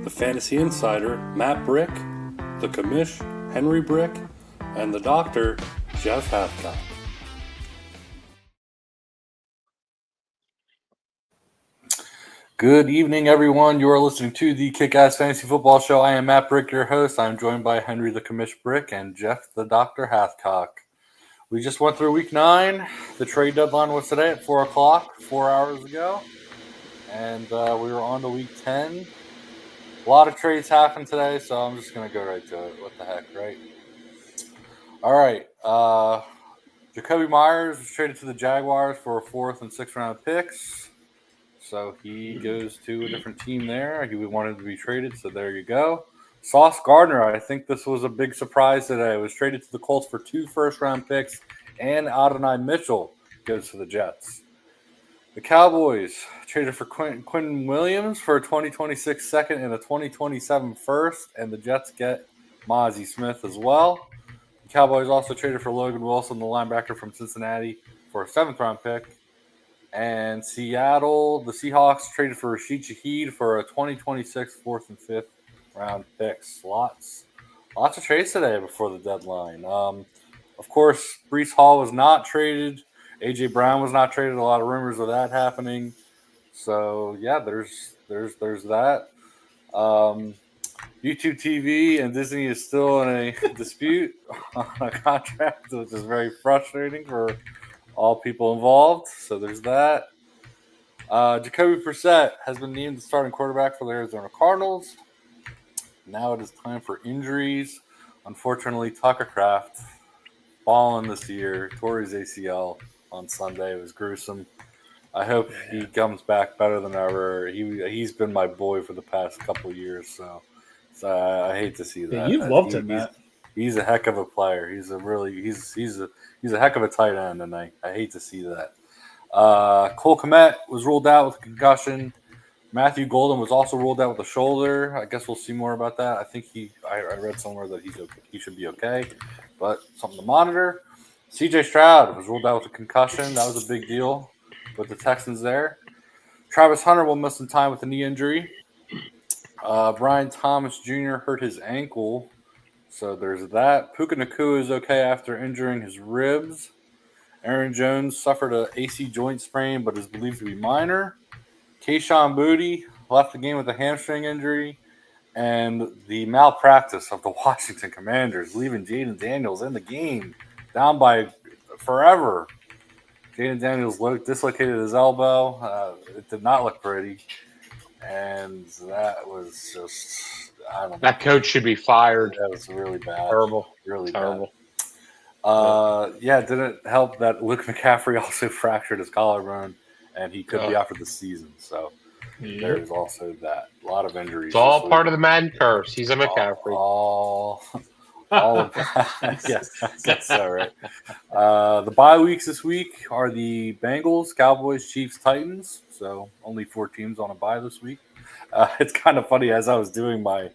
the Fantasy Insider, Matt Brick, the Commish, Henry Brick, and the Doctor, Jeff Hathcock. Good evening, everyone. You are listening to the Kick-Ass Fantasy Football Show. I am Matt Brick, your host. I'm joined by Henry the Commish Brick and Jeff the Doctor Hathcock. We just went through Week 9. The trade deadline was today at 4 o'clock, 4 hours ago. And we were on to Week 10. A lot of trades happened today, so I'm just going to go right to it. What the heck, right? All right. Jacoby Myers was traded to the Jaguars for 4th and 6th round picks. So he goes to a different team there. He wanted to be traded, so there you go. Sauce Gardner, I think this was a big surprise today. Was traded to the Colts for 2 first-round picks, and Adonai Mitchell goes to the Jets. The Cowboys traded for Quentin Williams for a 2026 second and a 2027 first, and the Jets get Mozzie Smith as well. The Cowboys also traded for Logan Wilson, the linebacker from Cincinnati, for a 7th-round pick. And Seattle, the Seahawks traded for Rashid Shaheed for a 2026 4th and 5th round picks. Lots of trades today before the deadline. Of course, Breece Hall was not traded. A.J. Brown was not traded. A lot of rumors of that happening. So, yeah, there's that. YouTube TV and Disney is still in a dispute on a contract, which is very frustrating for all people involved. So there's that. Jacoby Brissett has been named the starting quarterback for the Arizona Cardinals. Now it is time for injuries. Unfortunately, Tucker Kraft balling this year, tore his ACL on Sunday. It was gruesome. I hope he comes back better than ever. He's been my boy for the past couple of years, so I hate to see that. Yeah, you've loved him, Matt. He's a heck of a player. He's a heck of a tight end, and I hate to see that. Cole Kmet was ruled out with a concussion. Matthew Golden was also ruled out with a shoulder. I guess we'll see more about that. I think I read somewhere that he should be okay, but something to monitor. C.J. Stroud was ruled out with a concussion. That was a big deal with the Texans there. Travis Hunter will miss some time with a knee injury. Brian Thomas Jr. hurt his ankle. So there's that. Puka Nacua is okay after injuring his ribs. Aaron Jones suffered an AC joint sprain, but is believed to be minor. Kayshon Boutte left the game with a hamstring injury. And the malpractice of the Washington Commanders, leaving Jaden Daniels in the game, down by forever. Jaden Daniels dislocated his elbow. It did not look pretty. And that was just, I don't know. That coach should be fired. That was really bad. Terrible. Really terrible. Bad. It didn't help that Luke McCaffrey also fractured his collarbone, and he could be out for the season. So there's also that. A lot of injuries. It's all part of the Madden curse. He's a McCaffrey. All of that. Yes, I guess so, right? The bye weeks this week are the Bengals, Cowboys, Chiefs, Titans. So only 4 teams on a bye this week. It's kind of funny, as I was doing my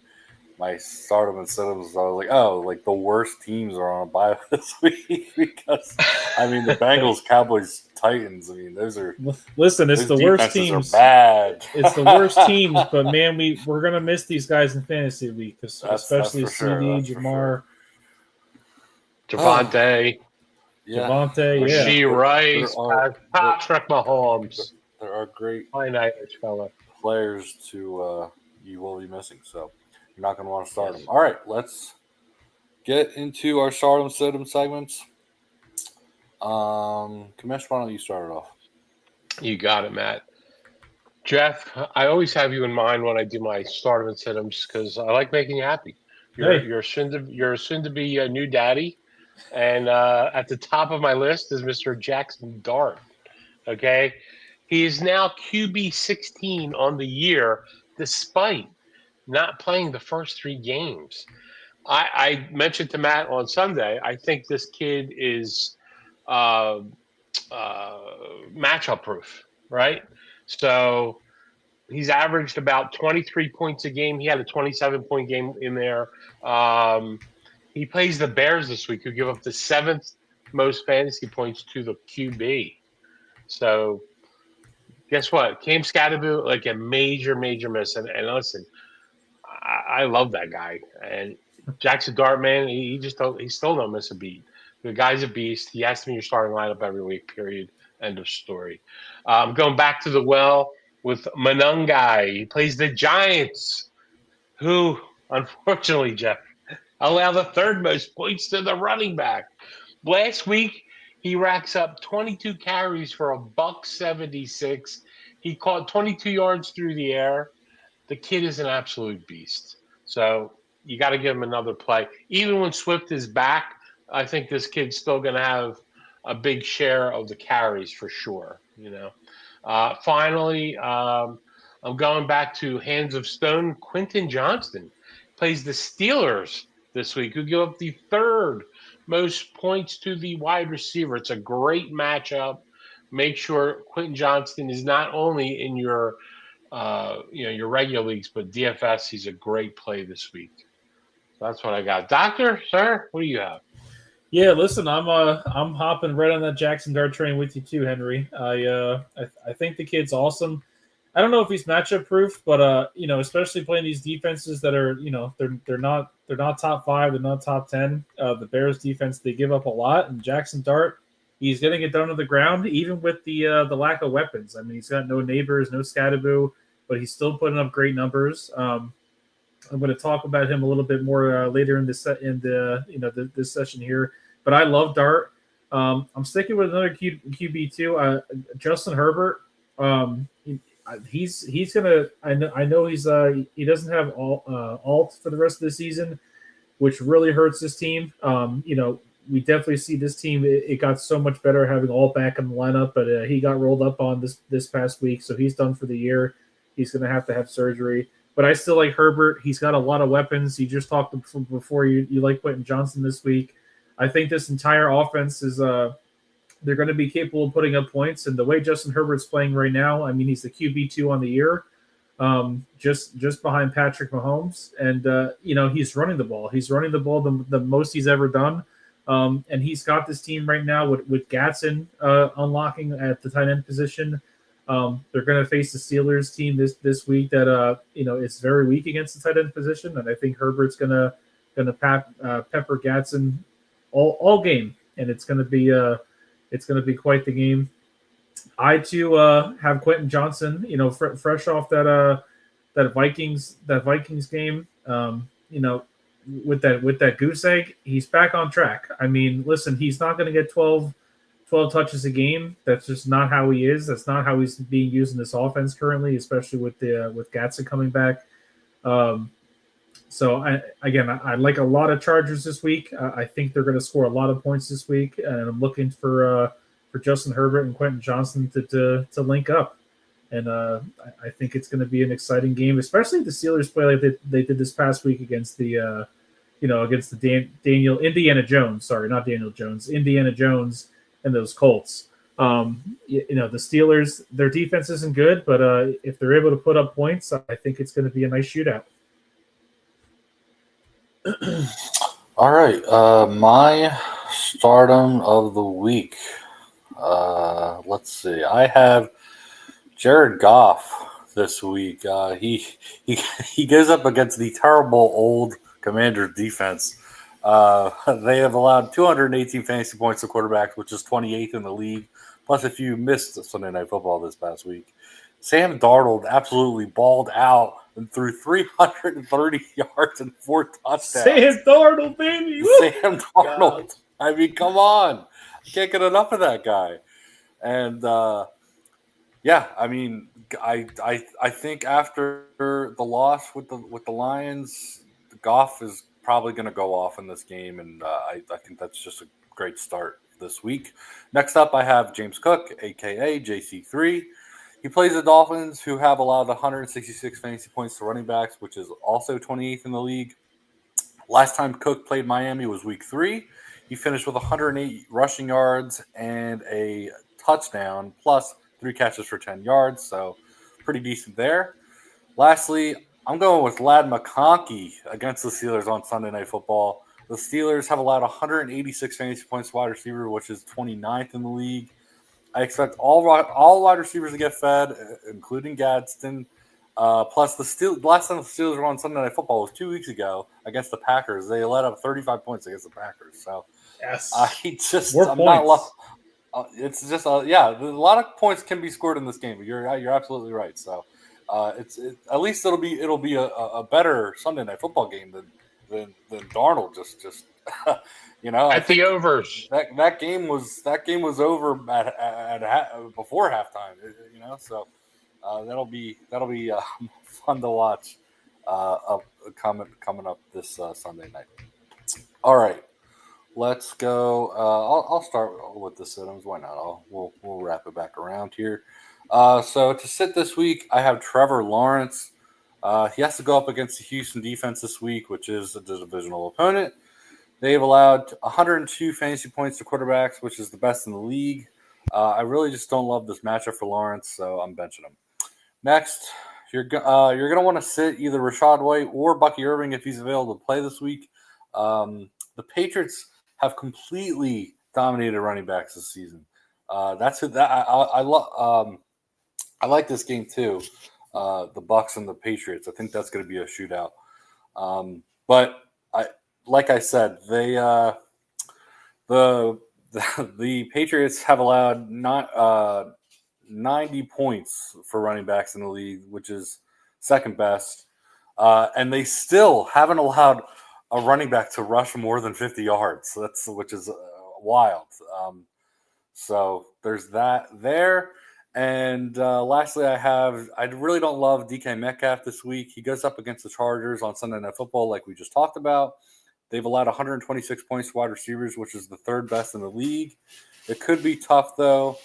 stardom and sit-ups, I was like, oh, like the worst teams are on a bye this week because, I mean, the Bengals, Cowboys, Titans, I mean, those are – Listen, it's the worst teams. Are bad. It's the worst teams, but, man, we're going to miss these guys in fantasy league, especially CD, Jamar. Javonte. Javonte, yeah. Rasheed Rice, Patrick Mahomes. There are great Irish fella players you will be missing, so you're not going to want to start them. All right, let's get into our stardom sit-em segments. Kamesh, why don't you start it off? You got it, Matt. Jeff, I always have you in mind when I do my stardom and sit-ems because I like making you happy. You're soon to be a new daddy, and at the top of my list is Mr. Jackson Dart. Okay. He is now QB 16 on the year, despite not playing the first 3 games. I mentioned to Matt on Sunday, I think this kid is matchup proof, right? So he's averaged about 23 points a game. He had a 27-point game in there. He plays the Bears this week, who give up the 7th most fantasy points to the QB. So guess what? Cam Scatterbill, like a major miss. And listen, I love that guy. And Jackson Dart, man, he still don't miss a beat. The guy's a beast. He has to be your starting lineup every week. Period. End of story. Going back to the well with Manungai. He plays the Giants, who, unfortunately, Jeff, allow the third most points to the running back. Last week, he racks up 22 carries for $176. He caught 22 yards through the air. The kid is an absolute beast. So you got to give him another play. Even when Swift is back, I think this kid's still going to have a big share of the carries for sure. Finally, I'm going back to Hands of Stone. Quentin Johnston plays the Steelers this week, who give up the third most points to the wide receiver. It's a great matchup. Make sure Quentin Johnston is not only in your your regular leagues, but DFS, he's a great play this week. So that's what I got. Doctor, sir, what do you have? Yeah, listen, I'm hopping right on that Jackson Dart train with you too, Henry. I think the kid's awesome. I don't know if he's matchup proof, but especially playing these defenses that are, they're not top 5, they're not top 10. The Bears defense, they give up a lot, and Jackson Dart, he's getting it done on the ground, even with the lack of weapons. I mean, he's got no neighbors, no Scattaboo, but he's still putting up great numbers. I'm going to talk about him a little bit more later in this this session here. But I love Dart. I'm sticking with another QB too, Justin Herbert. He's gonna. I know he doesn't have alt for the rest of the season, which really hurts this team. We definitely see this team. It got so much better having alt back in the lineup, but he got rolled up on this past week, so he's done for the year. He's going to have surgery. But I still like Herbert. He's got a lot of weapons. You just talked before you like Quentin Johnston this week. I think this entire offense is they're going to be capable of putting up points. And the way Justin Herbert's playing right now, I mean, he's the QB2 on the year, just behind Patrick Mahomes. And, he's running the ball. He's running the ball the most he's ever done. And he's got this team right now with Gatson unlocking at the tight end position. They're going to face the Steelers team this week that it's very weak against the tight end position, and I think Herbert's going to pepper Gatson all game, and it's going to be quite the game. I too have Quentin Johnston, fresh off that Vikings game, with that goose egg, he's back on track. I mean, listen, he's not going to get 12 touches a game. That's just not how he is. That's not how he's being used in this offense currently, especially with Gatson coming back. So I like a lot of Chargers this week. I think they're going to score a lot of points this week, and I'm looking for Justin Herbert and Quentin Johnston to link up. And I think it's going to be an exciting game, especially if the Steelers play like they did this past week against the Indiana Jones. Sorry, not Daniel Jones. Indiana Jones and those Colts. The Steelers, their defense isn't good, but if they're able to put up points, I think it's going to be a nice shootout. All right. My stardom of the week. Let's see. I have Jared Goff this week. He goes up against the terrible old Commanders defense. They have allowed 218 fantasy points to quarterbacks, which is 28th in the league, plus a few missed Sunday Night Football this past week. Sam Darnold absolutely balled out and threw 330 yards and 4 touchdowns. Sam Darnold, baby! Sam Darnold. God. I mean, come on. I can't get enough of that guy. And, I mean, I think after the loss with the Lions, Goff is probably going to go off in this game, and I think that's just a great start this week. Next up, I have James Cook, a.k.a. JC3. He plays the Dolphins, who have allowed 166 fantasy points to running backs, which is also 28th in the league. Last time Cook played Miami was week 3. He finished with 108 rushing yards and a touchdown, plus 3 catches for 10 yards, so pretty decent there. Lastly, I'm going with Ladd McConkey against the Steelers on Sunday Night Football. The Steelers have allowed 186 fantasy points to wide receiver, which is 29th in the league. I expect all wide receivers to get fed, including Gadsden. Plus, the last time the Steelers were on Sunday Night Football was 2 weeks ago against the Packers. They let up 35 points against the Packers. So Yes. I'm not. It's just a lot of points can be scored in this game. But you're absolutely right. So at least it'll be a better Sunday Night Football game than Darnold just At the overs. that game was over before halftime. So that'll be fun to watch coming up this Sunday night. All right, let's go. I'll start with the sit-ins. Why not? We'll wrap it back around here. So to sit this week, I have Trevor Lawrence. He has to go up against the Houston defense this week, which is a divisional opponent. They've allowed 102 fantasy points to quarterbacks, which is the best in the league. I really just don't love this matchup for Lawrence, so I'm benching him. Next, you're going to want to sit either Rachaad White or Bucky Irving if he's available to play this week. The Patriots have completely dominated running backs this season. That's who I love. I like this game too. The Bucs and the Patriots. I think that's going to be a shootout. But like I said, the Patriots have allowed 90 points for running backs in the league, which is second best, and they still haven't allowed a running back to rush more than 50 yards. So which is wild. So there's that there. And lastly, I really don't love DK Metcalf this week. He goes up against the Chargers on Sunday Night Football, like we just talked about. They've allowed 126 points to wide receivers, which is the third best in the league. It could be tough, though,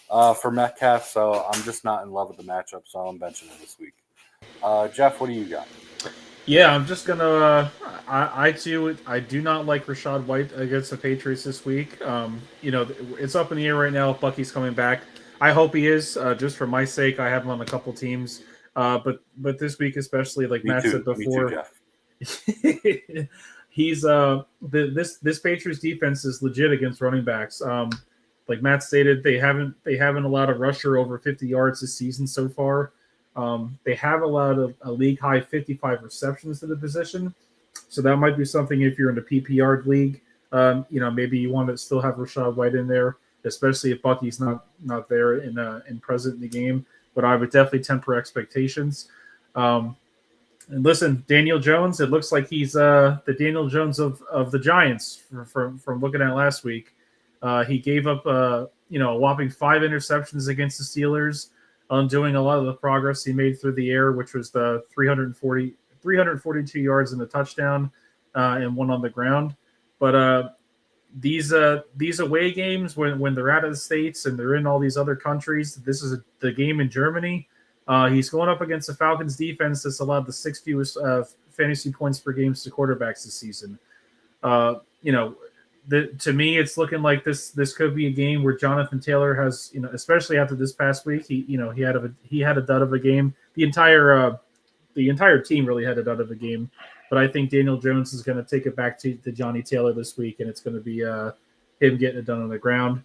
for Metcalf, so I'm just not in love with the matchup, so I'm benching it this week. Jeff, what do you got? Yeah, I'm just gonna. I do not like Rachaad White against the Patriots this week. It's up in the air right now if Bucky's coming back. I hope he is. Just for my sake, I have him on a couple teams. But this week especially, like Matt said before, Me too, Jeff. he's this Patriots defense is legit against running backs. Like Matt stated, they haven't allowed a rusher over 50 yards this season so far. They have allowed a league high 55 receptions to the position, so that might be something if you're in the PPR league. Maybe you want to still have Rachaad White in there, especially if Bucky's not there in present in the game. But I would definitely temper expectations. And listen, Daniel Jones, it looks like he's the Daniel Jones of the Giants from looking at last week. He gave up a whopping 5 interceptions against the Steelers, undoing a lot of the progress he made through the air, which was the 342 yards and a touchdown, and one on the ground. But these away games, when they're out of the States and they're in all these other countries, this is the game in Germany. He's going up against the Falcons defense that's allowed the 6th fewest fantasy points per game to quarterbacks this season. To me, it's looking like this could be a game where Jonathan Taylor has, especially after this past week, he had a dud of a game. The entire team really had a dud of a game, but I think Daniel Jones is going to take it back to Johnny Taylor this week, and it's going to be him getting it done on the ground.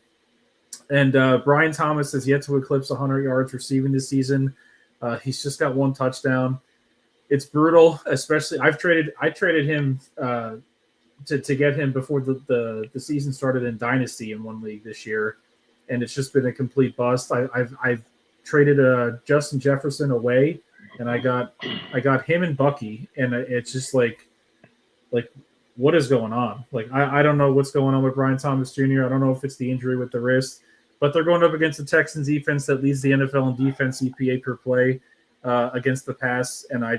And Brian Thomas has yet to eclipse 100 yards receiving this season. He's just got 1 touchdown. It's brutal, especially I traded him to get him before the season started in Dynasty in one league this year, and it's just been a complete bust. I've traded Justin Jefferson away, and I got him and Bucky, and it's just like what is going on? Like I don't know what's going on with Brian Thomas Jr. I don't know if it's the injury with the wrist, but they're going up against the Texans defense that leads the NFL in defense EPA per play against the pass, and I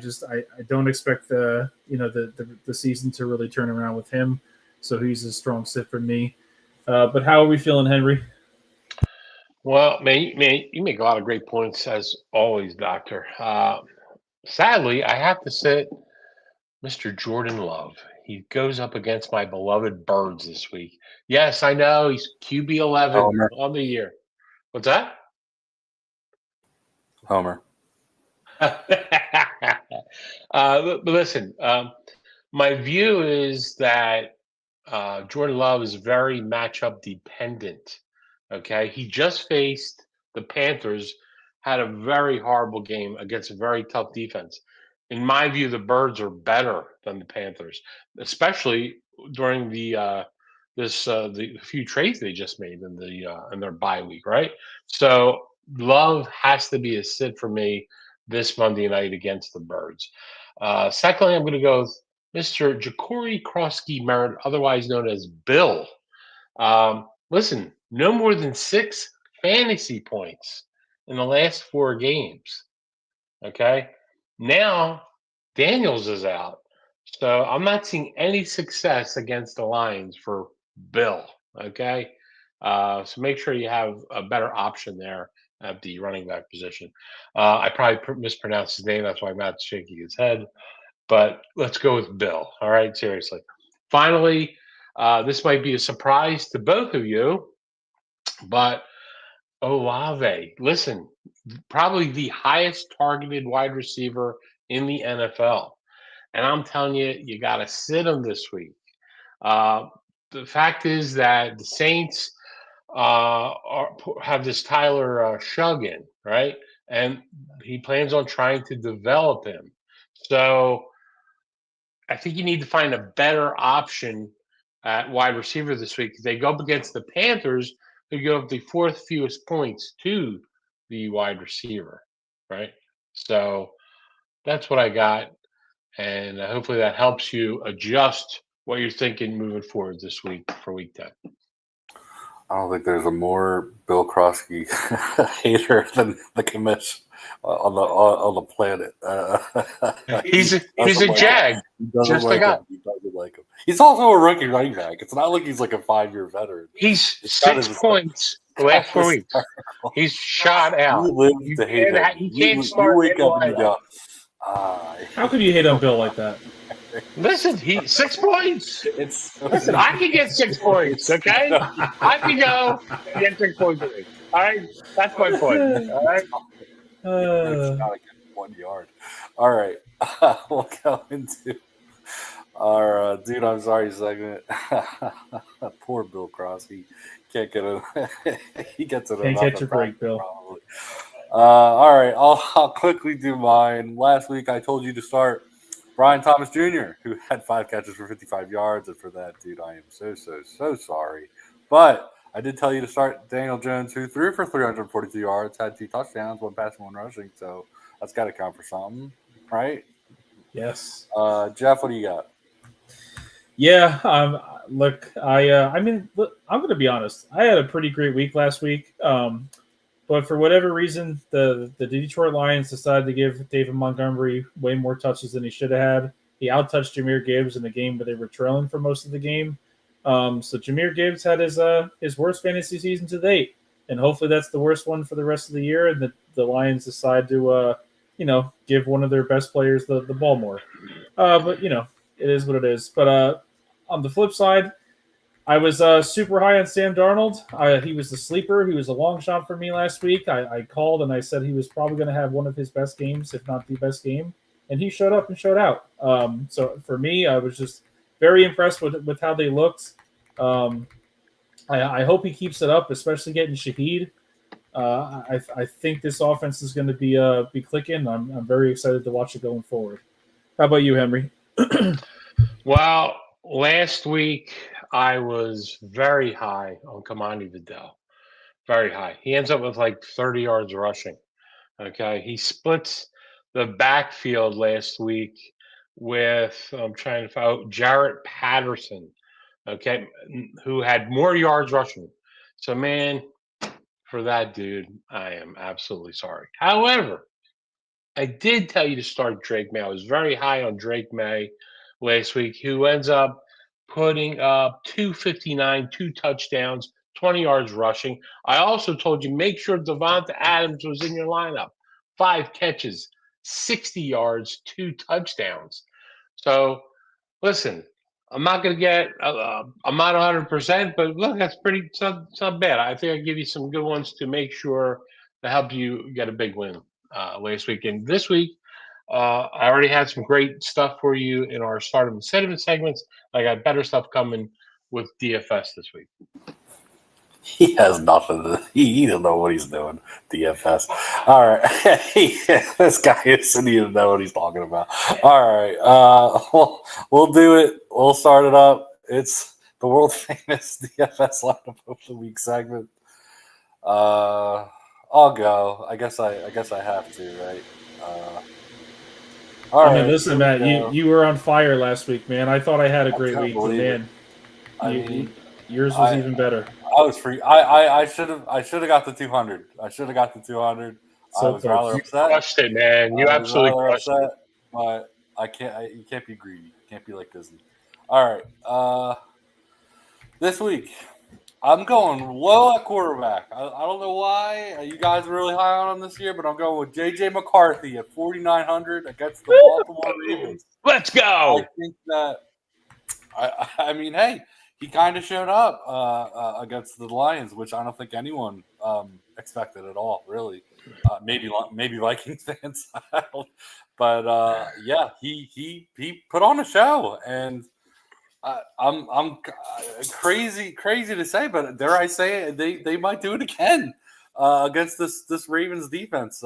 don't expect the season to really turn around with him, so he's a strong sit for me. But how are we feeling, Henry? Well, man, you make a lot of great points as always, Doctor. Sadly, I have to sit Mr. Jordan Love. He goes up against my beloved Birds this week. Yes, I know he's QB 11 on the year. What's that? Homer. But listen, my view is that Jordan Love is very matchup dependent. Okay, he just faced the Panthers, had a very horrible game against a very tough defense. In my view, the Birds are better than the Panthers, especially during the few trades they just made in their bye week, right? So Love has to be a sit for me this Monday night against the Birds. Secondly, I'm going to go with Mr. Ja'Cory Krosky Merritt, otherwise known as Bill. Listen, no more than 6 fantasy points in the last 4 games. Okay. Now Daniels is out. So I'm not seeing any success against the Lions for Bill. Okay. So make sure you have a better option there at the running back position. I probably mispronounced his name. That's why Matt's shaking his head. But let's go with Bill. All right. Seriously. Finally, this might be a surprise to both of you, but Olave, listen, probably the highest targeted wide receiver in the NFL. And I'm telling you, you got to sit him this week. Uh, the fact is that the Saints have this Tyler Shug in, right? And he plans on trying to develop him. So I think you need to find a better option at wide receiver this week. They go up against the Panthers, who give up the 4th fewest points to the wide receiver, right? So that's what I got. And hopefully that helps you adjust what you're thinking moving forward this week for week 10. I don't think there's a more Bill Krosky hater than the commish on the planet. He's a like Jag. He doesn't just like like him. He doesn't like him. He's also a rookie running back. It's not like he's like a 5-year veteran. He's It's kind 6 of points the last 4 weeks. He's shot out. You live You to hate him. can't start You wake him up and you go, How could you hate on Bill like that? Listen, 6 points. It's Listen, I can get 6 points, okay? I can go and get 6 points a week. All right? That's my point. All right? It's not against 1 yard. All right. We'll go into our dude, I'm sorry segment. Poor Bill Crosby. Can't get it. He gets it. Can't catch a break, Bill. Probably. All right. I'll quickly do mine. Last week I told you to start Brian Thomas Jr., who had 5 catches for 55 yards. And for that, dude, I am so sorry. But I did tell you to start Daniel Jones, who threw for 342 yards, had 2 touchdowns, 1 passing, 1 rushing. So that's got to count for something, right? Yes. Jeff, what do you got? Yeah. Look, I'm going to be honest. I had a pretty great week last week. But for whatever reason, the Detroit Lions decided to give David Montgomery way more touches than he should have had. He outtouched Jahmyr Gibbs in the game, but they were trailing for most of the game. So Jahmyr Gibbs had his worst fantasy season to date, and hopefully that's the worst one for the rest of the year. And the Lions decide to give one of their best players the ball more. But it is what it is. But on the flip side, I was super high on Sam Darnold. He was the sleeper. He was a long shot for me last week. I called and I said he was probably going to have one of his best games, if not the best game. And he showed up and showed out. So for me, I was just very impressed with how they looked. I hope he keeps it up, especially getting Shaheed. I think this offense is going to be clicking. I'm very excited to watch it going forward. How about you, Henry? Well, last week I was very high on Kamani Vidal. Very high. He ends up with like 30 yards rushing. Okay. He splits the backfield last week with, I'm trying to find Jarrett Patterson, okay, who had more yards rushing. So, man, for that dude, I am absolutely sorry. However, I did tell you to start Drake May. I was very high on Drake May last week, who ends up putting up 259, 2 touchdowns, 20 yards rushing. I also told you make sure Devonta Adams was in your lineup. 5 catches, 60 yards, 2 touchdowns. So, listen, I'm not going to get I'm not 100%, but look, that's pretty. It's not bad. I think I give you some good ones to make sure to help you get a big win last week. And this week, I already had some great stuff for you in our start and sentiment segments. I got better stuff coming with DFS this week. He has nothing. He doesn't know what he's doing. DFS. All right. This guy doesn't even know what he's talking about. All right. We'll do it. We'll start it up. It's the world famous DFS lineup of the week segment. I'll go. I guess I have to, right? All right. Listen, Matt, you were on fire last week, man. I thought I had a great week, but man, yours was even better. I was free. I should have got the 200. I should have got the 200. So I was rather upset. You crushed it, man. You absolutely crushed it. But I can't. You can't be greedy. You can't be like Disney. All right. This week, I'm going low at quarterback. I don't know why you guys are really high on him this year, but I'm going with J.J. McCarthy at 4,900 against the Baltimore Ravens. Let's go. I think that. I mean, hey. He kind of showed up against the Lions, which I don't think anyone expected at all, really. Maybe Vikings fans, but yeah, he put on a show, and I'm crazy to say, but dare I say it, they might do it again against this Ravens defense.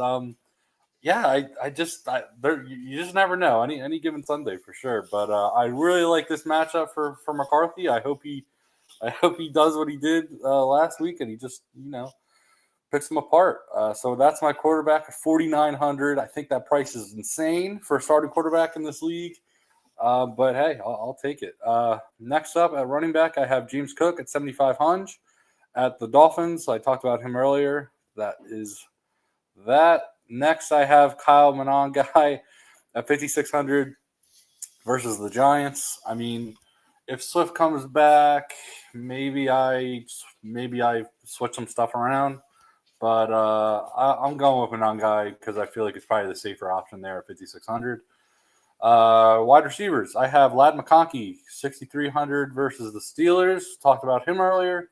Yeah, you just never know any given Sunday for sure. But I really like this matchup for McCarthy. I hope he does what he did last week, and he just picks them apart. So that's my quarterback at 4,900. I think that price is insane for a starting quarterback in this league. But hey, I'll take it. Next up at running back, I have James Cook at 7,500 at the Dolphins. I talked about him earlier. That is that. Next, I have Kyle Monangai at 5,600 versus the Giants. I mean, if Swift comes back, maybe I switch some stuff around. But I'm going with Monangai because I feel like it's probably the safer option there at 5,600. Wide receivers, I have Ladd McConkey, 6,300 versus the Steelers. Talked about him earlier.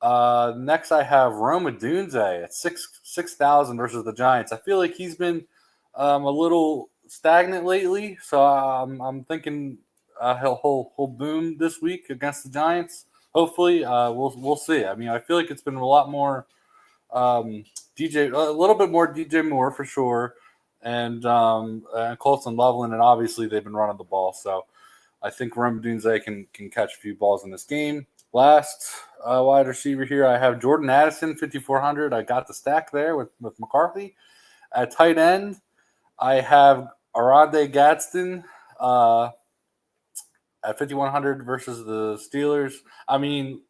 Next, I have Rome Odunze at 6,000 versus the Giants. I feel like he's been a little stagnant lately, so I'm thinking he'll boom this week against the Giants. Hopefully, we'll see. I mean, I feel like it's been a lot more a little bit more DJ Moore for sure, and Colson Loveland, and obviously they've been running the ball, so I think Rome Odunze can catch a few balls in this game. Last wide receiver here, I have Jordan Addison, 5,400. I got the stack there with McCarthy. At tight end, I have Arade Gadsden at 5,100 versus the Steelers. I mean,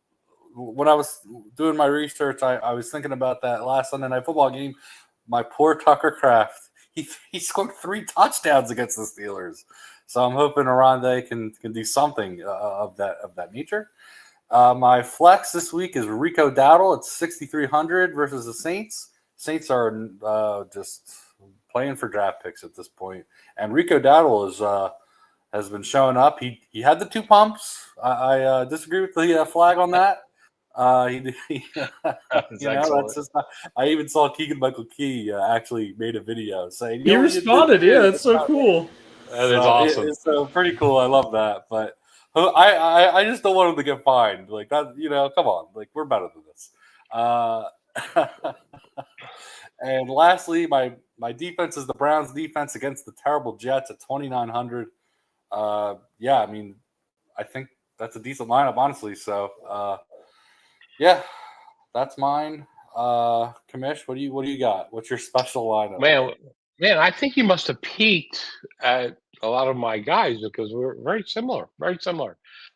when I was doing my research, I was thinking about that last Sunday Night Football game. My poor Tucker Kraft. He scored 3 touchdowns against the Steelers. So I'm hoping Arade can do something of that nature. My flex this week is Rico Dowdle at 6,300 versus the Saints. Saints are just playing for draft picks at this point, and Rico Dowdle has been showing up. He had the 2 pumps. I disagree with the flag on that. That's just not, I even saw Keegan-Michael Key actually made a video saying he responded. Yeah, that's so cool. That is awesome. It's so pretty cool. I love that, but. I just don't want him to get fined like that. Come on, like we're better than this. And lastly, my defense is the Browns' defense against the terrible Jets at 2,900. Yeah, I mean, I think that's a decent lineup, honestly. So, yeah, that's mine. Kamish, what do you got? What's your special lineup? Man, I think you must have peaked at a lot of my guys because we're very similar.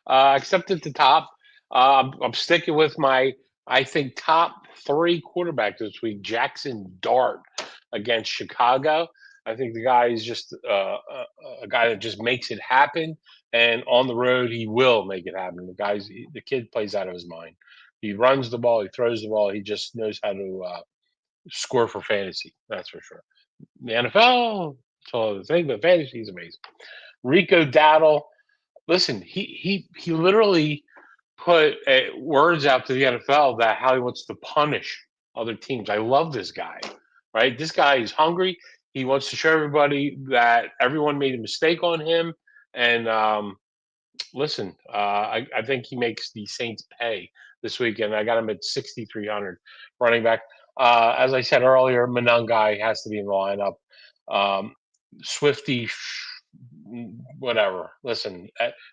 Except at the top, I'm sticking with my, I think, top 3 quarterbacks this week. Jackson Dart against Chicago. I think the guy is just a guy that just makes it happen, and on the road he will make it happen. The kid plays out of his mind. He runs the ball, he throws the ball, he just knows how to score for fantasy. That's for sure. The NFL, it's all the thing, but fantasy is amazing. Rico Dowdle, listen, he literally put words out to the NFL that how he wants to punish other teams. I love this guy, right? This guy is hungry. He wants to show everybody that everyone made a mistake on him. And listen, I think he makes the Saints pay this weekend. I got him at 6,300 running back. As I said earlier, Monangai has to be in the lineup. Swifty, whatever. Listen,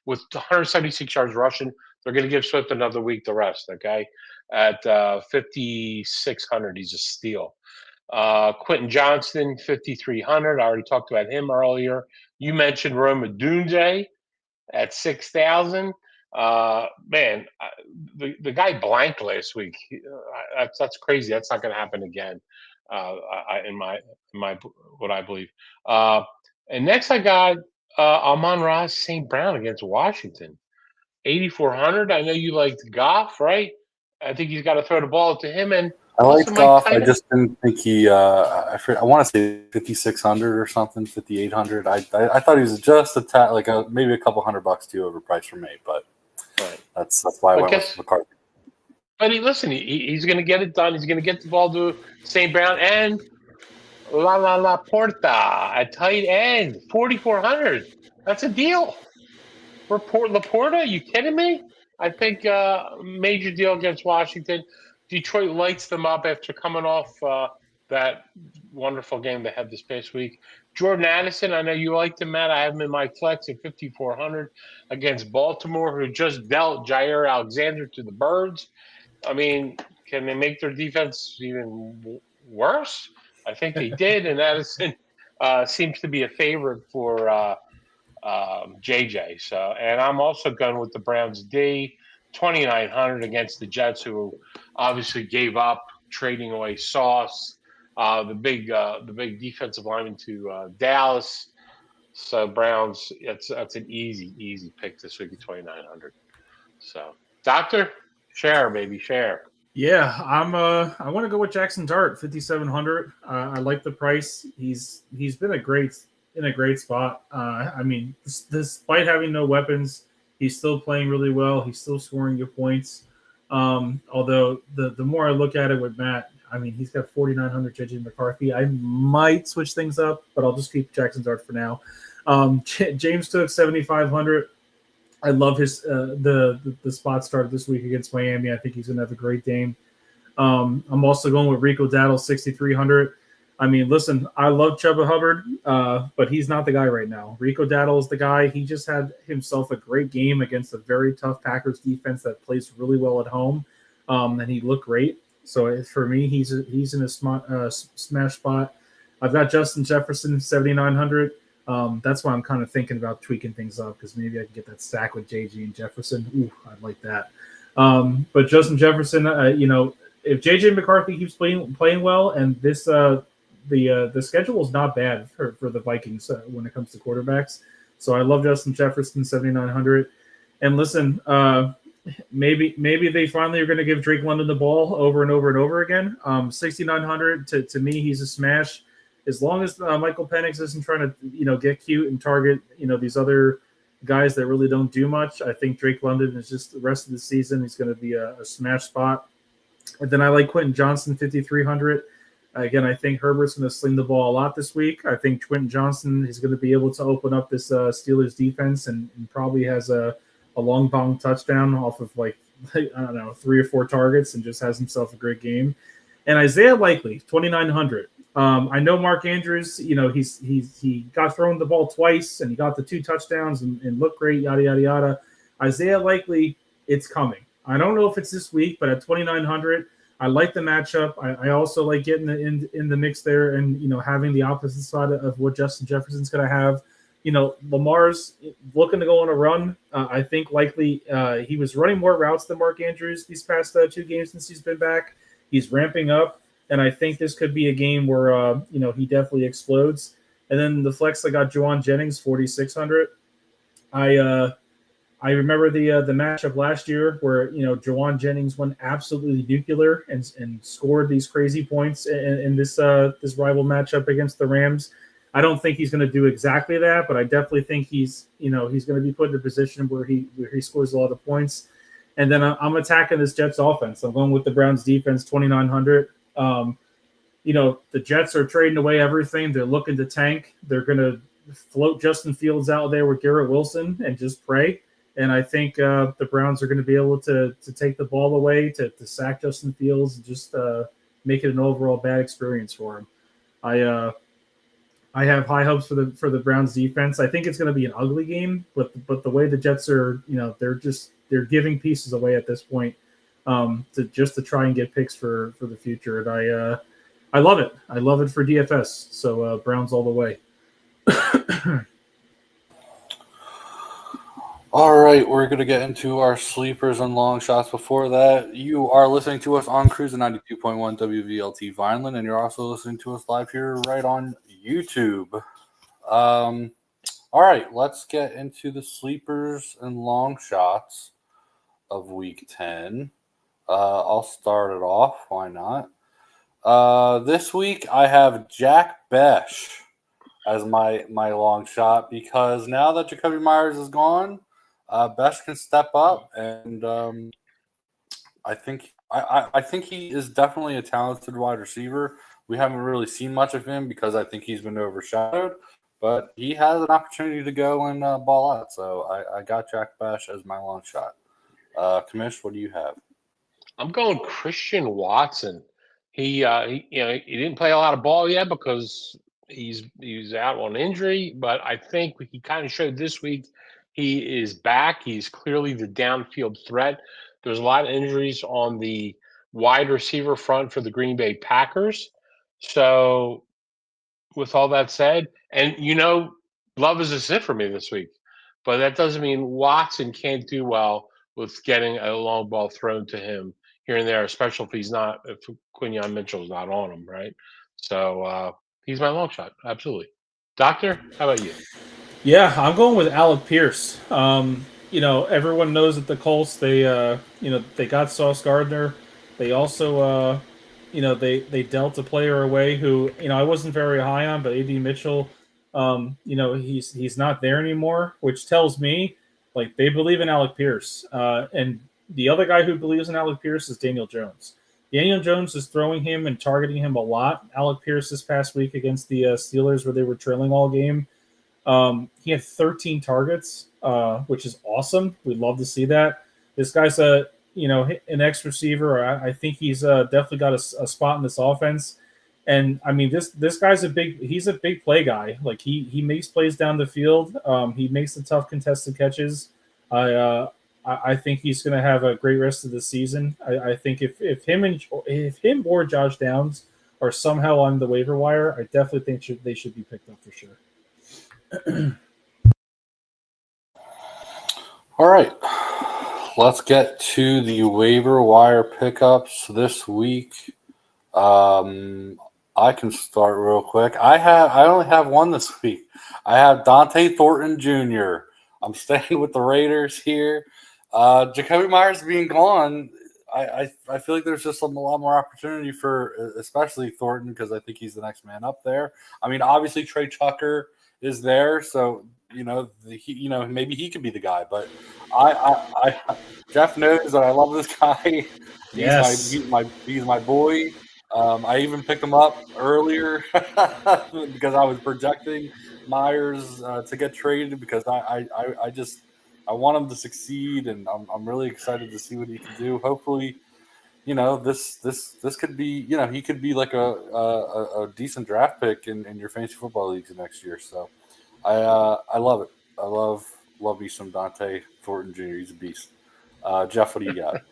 with 176 yards rushing, they're going to give Swift another week to rest, okay? At 5,600, he's a steal. Quentin Johnston, 5,300. I already talked about him earlier. You mentioned Roma Dunze at 6,000. Man, the guy blanked last week. That's crazy. That's not going to happen again. In my what I believe. And next I got Amon-Ra St. Brown against Washington, 8,400. I know you liked Goff, right? I think he's got to throw the ball to him. And I liked Goff. I just didn't think he. I want to say 5,600 or something, 5,800. I thought he was just maybe a couple $100 too overpriced for me, but that's why I went with McCarthy. But he's going to get it done. He's going to get the ball to St. Brown and La Porta at tight end, 4,400. That's a deal. For Laporta, are you kidding me? I think major deal against Washington. Detroit lights them up after coming off that wonderful game they had this past week. Jordan Addison, I know you liked him, Matt. I have him in my flex at 5,400 against Baltimore, who just dealt Jair Alexander to the Birds. I mean, can they make their defense even worse? I think they did, and Addison seems to be a favorite for JJ. So, and I'm also going with the Browns D, 2,900 against the Jets, who obviously gave up trading away Sauce, the big defensive lineman to Dallas. So Browns, that's an easy pick this week at 2,900. So, Doctor, share. Yeah, I want to go with Jackson Dart, 5,700. I like the price. He's been in a great spot. I mean, despite having no weapons, he's still playing really well. He's still scoring good points. Although the more I look at it with Matt, I mean, he's got 4,900 JJ McCarthy. I might switch things up, but I'll just keep Jackson Dart for now. James took 7,500. I love his the spot start this week against Miami. I think he's going to have a great game. I'm also going with Rico Dowdle, 6,300. I mean, listen, I love Chuba Hubbard, but he's not the guy right now. Rico Dowdle is the guy. He just had himself a great game against a very tough Packers defense that plays really well at home, and he looked great. So for me, he's in a smash spot. I've got Justin Jefferson, 7,900. That's why I'm kind of thinking about tweaking things up because maybe I can get that stack with JG and Jefferson. Ooh, I'd like that. But Justin Jefferson, if JJ McCarthy keeps playing well, and this the schedule is not bad for the Vikings when it comes to quarterbacks. So I love Justin Jefferson, 7,900. And listen, maybe they finally are going to give Drake London the ball over and over and over again. 6,900 to me, he's a smash. As long as Michael Penix isn't trying to, get cute and target, these other guys that really don't do much, I think Drake London is just the rest of the season. He's going to be a smash spot. And then I like Quentin Johnston, 5,300. Again, I think Herbert's going to sling the ball a lot this week. I think Quentin Johnston is going to be able to open up this Steelers defense and probably has a long bong touchdown off of 3 or 4 targets and just has himself a great game. And Isaiah Likely, 2,900. I know Mark Andrews, he got thrown the ball twice and he got the 2 touchdowns and looked great, yada, yada, yada. Isaiah Likely, it's coming. I don't know if it's this week, but at 2,900, I like the matchup. I also like getting in the mix there and, having the opposite side of what Justin Jefferson's going to have. Lamar's looking to go on a run. I think likely he was running more routes than Mark Andrews these past 2 games since he's been back. He's ramping up, and I think this could be a game where, he definitely explodes. And then the flex, I got Juwan Jennings, 4,600. I remember the matchup last year where, Juwan Jennings went absolutely nuclear and scored these crazy points in this rival matchup against the Rams. I don't think he's going to do exactly that, but I definitely think he's going to be put in a position where he scores a lot of points. And then I'm attacking this Jets offense. I'm going with the Browns defense, 2,900. The Jets are trading away everything. They're looking to tank. They're going to float Justin Fields out there with Garrett Wilson and just pray. And I think the Browns are going to be able to take the ball away, to sack Justin Fields, and just make it an overall bad experience for him. I have high hopes for the Browns defense. I think it's going to be an ugly game, but the way the Jets are, they're giving pieces away at this point, to try and get picks for the future. And I love it. I love it for DFS. So Browns all the way. All right, we're going to get into our sleepers and long shots. Before that, you are listening to us on Cruise 92.1 WVLT Vineland, and you're also listening to us live here right on YouTube. All right, let's get into the sleepers and long shots of Week 10. I'll start it off. Why not? This week, I have Jack Besh as my long shot because now that Jacoby Myers is gone, Besh can step up, and I think he is definitely a talented wide receiver. We haven't really seen much of him because I think he's been overshadowed, but he has an opportunity to go and ball out. So I got Jack Besh as my long shot. Kamish, what do you have? I'm going Christian Watson. He didn't play a lot of ball yet because he's out on injury, but I think he kind of showed this week he is back. He's clearly the downfield threat. There's a lot of injuries on the wide receiver front for the Green Bay Packers. So with all that said, and Love is a sit for me this week, but that doesn't mean Watson can't do well with getting a long ball thrown to him here and there, especially if Quinyon Mitchell's not on him, right? So he's my long shot, absolutely. Doctor, how about you? Yeah, I'm going with Alec Pierce. Everyone knows that the Colts, they got Sauce Gardner. They also they dealt a player away who I wasn't very high on, but AD Mitchell, he's not there anymore, which tells me like they believe in Alec Pierce. And the other guy who believes in Alec Pierce is Daniel Jones. Daniel Jones is throwing him and targeting him a lot. Alec Pierce this past week against the Steelers, where they were trailing all game, he had 13 targets, which is awesome. We'd love to see that. This guy's an X receiver. I think he's definitely got a spot in this offense. And I mean, this guy's he's a big play guy. Like he makes plays down the field. He makes the tough contested catches. I think he's going to have a great rest of the season. I think if him or Josh Downs are somehow on the waiver wire, I definitely think they should be picked up for sure. All right, let's get to the waiver wire pickups this week. I can start real quick. I only have one this week. I have Dante Thornton Jr. I'm staying with the Raiders here. Jacoby Myers being gone, I feel like there's just a lot more opportunity for especially Thornton because I think he's the next man up there. I mean, obviously Trey Tucker is there, so maybe he could be the guy. But Jeff knows that I love this guy. He's my boy. I even picked him up earlier because I was projecting Myers to get traded because I want him to succeed, and I'm really excited to see what he can do. Hopefully, this could be, he could be like a decent draft pick in your fantasy football leagues next year. So I love it. I love me some Dante Thornton Jr. He's a beast. Jeff, what do you got?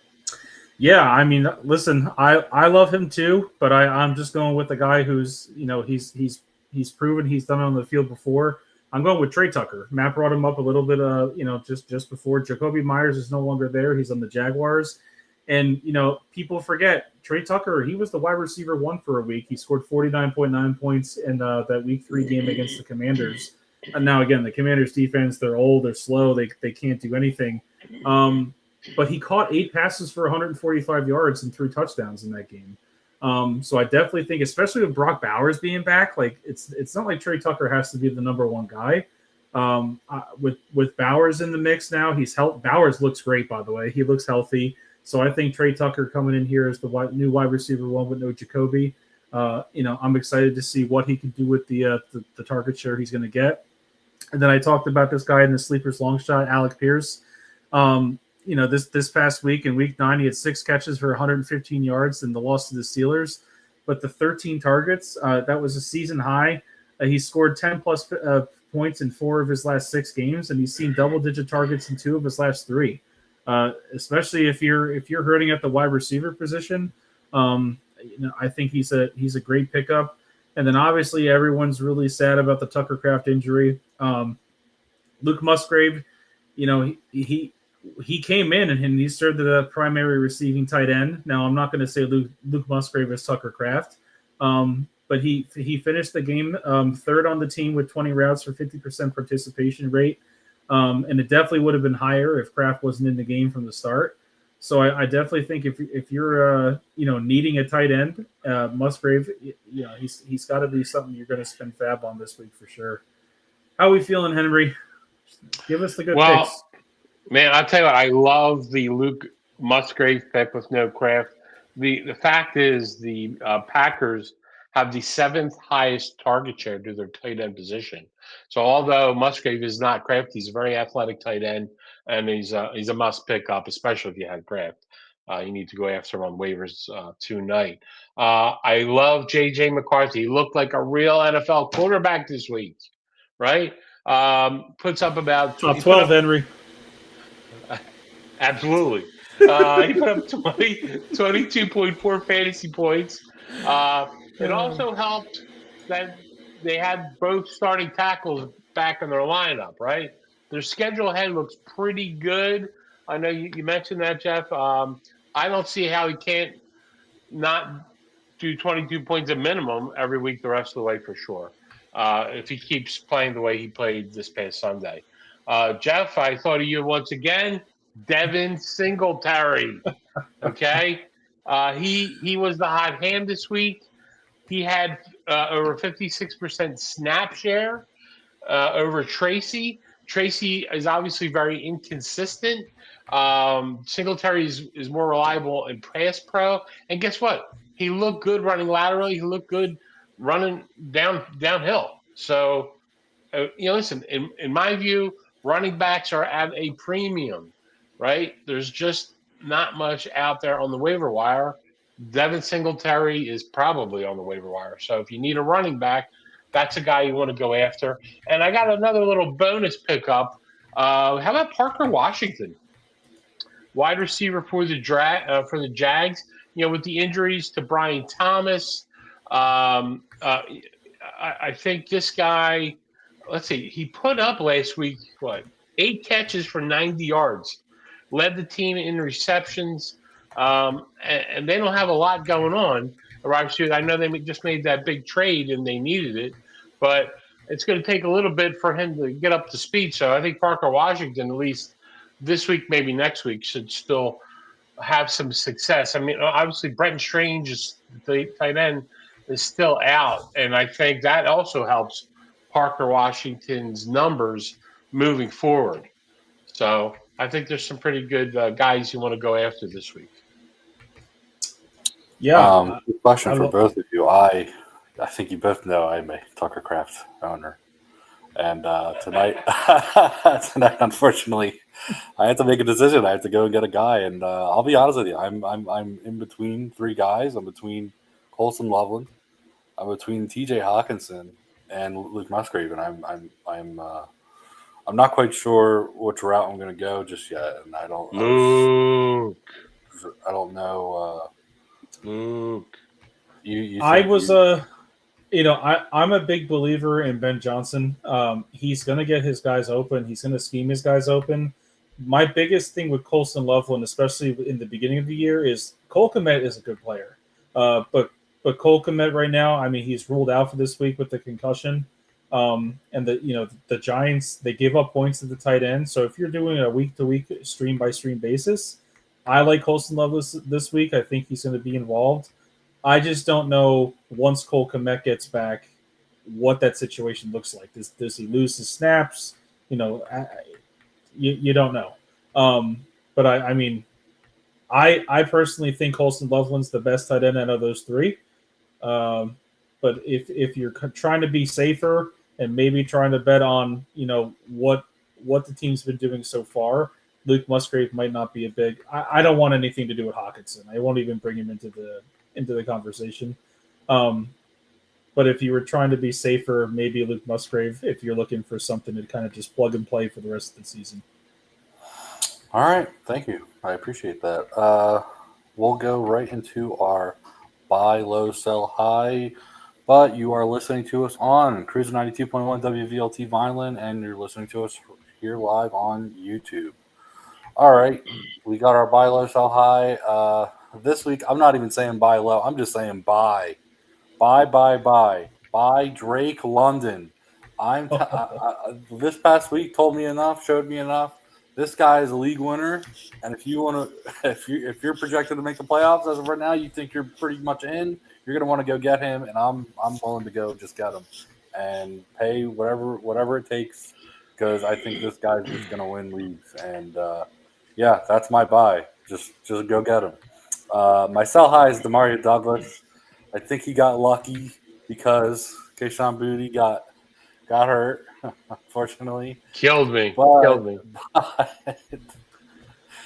Yeah, I mean, listen, I love him too, but I'm just going with the guy who's he's proven he's done it on the field before. I'm going with Trey Tucker. Matt brought him up a little bit, just before. Jacoby Myers is no longer there. He's on the Jaguars. And, people forget Trey Tucker, he was the wide receiver 1 for a week. He scored 49.9 points in that week 3 game against the Commanders. And now, again, the Commanders defense, they're old, they're slow, they can't do anything. But he caught 8 passes for 145 yards and 3 touchdowns in that game. So I definitely think, especially with Brock Bowers being back, like it's not like Trey Tucker has to be the number 1 guy. With Bowers in the mix now, Bowers looks great, by the way. He looks healthy. So I think Trey Tucker coming in here as the new wide receiver 1 with no Jacoby. I'm excited to see what he can do with the target share he's going to get. And then I talked about this guy in the sleepers long shot, Alec Pierce. This past week in Week 9, he had 6 catches for 115 yards in the loss to the Steelers. But the 13 targets, that was a season high. He scored 10 plus points in 4 of his last 6 games, and he's seen double-digit targets in 2 of his last 3. Especially if you're hurting at the wide receiver position, I think he's a great pickup. And then obviously everyone's really sad about the Tucker Kraft injury. Luke Musgrave, he came in and he served the primary receiving tight end. Now I'm not going to say Luke Musgrave is Tucker Kraft, but he finished the game third on the team with 20 routes for 50% participation rate, and it definitely would have been higher if Kraft wasn't in the game from the start. So I definitely think if you're needing a tight end, Musgrave, he's got to be something you're going to spend fab on this week for sure. How are we feeling, Henry? Give us the good picks. Man, I'll tell you what, I love the Luke Musgrave pick with no Kraft. The fact is the Packers have the 7th highest target share to their tight end position. So although Musgrave is not Kraft, he's a very athletic tight end, and he's a must pick up, especially if you had Kraft. You need to go after him on waivers tonight. I love J.J. McCarthy. He looked like a real NFL quarterback this week, right? Puts up about top 12, Henry. Absolutely. He put up 22.4 fantasy points. It also helped that they had both starting tackles back in their lineup, right? Their schedule ahead looks pretty good. I know you mentioned that, Jeff. I don't see how he can't not do 22 points at minimum every week the rest of the way for sure, if he keeps playing the way he played this past Sunday. Jeff, I thought of you once again. Devin Singletary. Okay. He was the hot hand this week. He had over 56% snap share over Tracy. Tracy is obviously very inconsistent. Singletary is more reliable in pass pro. And guess what? He looked good running laterally. He looked good running downhill. So, listen, in my view, running backs are at a premium, right? There's just not much out there on the waiver wire. Devin Singletary is probably on the waiver wire. So if you need a running back, that's a guy you want to go after. And I got another little bonus pickup. How about Parker Washington, wide receiver for the Jags? With the injuries to Brian Thomas, I think this guy. Let's see. He put up last week 8 catches for 90 yards, led the team in receptions, and they don't have a lot going on. I know they just made that big trade and they needed it, but it's going to take a little bit for him to get up to speed. So I think Parker Washington, at least this week, maybe next week, should still have some success. I mean, obviously, Brenton Strange, the tight end, is still out, and I think that also helps Parker Washington's numbers moving forward. So I think there's some pretty good guys you want to go after this week. Yeah. Good question for both of you. I think you both know I'm a Tucker Kraft owner. And tonight, unfortunately, I have to make a decision. I have to go and get a guy. And I'll be honest with you, I'm in between 3 guys. I'm between Colson Loveland. I'm between T.J. Hawkinson and Luke Musgrave, and I'm not quite sure which route I'm going to go just yet, and I don't know. Luke, I'm a big believer in Ben Johnson. He's going to get his guys open. He's going to scheme his guys open. My biggest thing with Colson Loveland, especially in the beginning of the year, is Cole Kmet is a good player, but Cole Kmet right now, I mean, he's ruled out for this week with the concussion. And the Giants, they give up points to the tight end. So if you're doing a week-to-week, stream-by-stream basis, I like Colson Loveland this week. I think he's going to be involved. I just don't know, once Cole Kmet gets back, what that situation looks like. Does he lose his snaps? You don't know. But I personally think Colson Loveland's the best tight end out of those 3. But if you're trying to be safer and maybe trying to bet on what the team's been doing so far, Luke Musgrave might not be a big. I don't want anything to do with Hawkinson. I won't even bring him into the conversation. But if you were trying to be safer, maybe Luke Musgrave. If you're looking for something to kind of just plug and play for the rest of the season. All right, thank you. I appreciate that. We'll go right into our buy low, sell high. But you are listening to us on Cruiser 92.1 WVLT Vineland, and you're listening to us here live on YouTube. All right, we got our buy low, sell high. This week, I'm not even saying buy low. I'm just saying buy. Buy Drake London. This past week told me enough, showed me enough. This guy is a league winner, and if you want to, if you're projected to make the playoffs as of right now, you think you're pretty much in. You're going to want to go get him, and I'm willing to go just get him and pay whatever it takes because I think this guy's just going to win leagues. And yeah, that's my buy. Just go get him. My sell high is Demario Douglas. I think he got lucky because Keyshawn Booty got hurt, unfortunately. Killed me.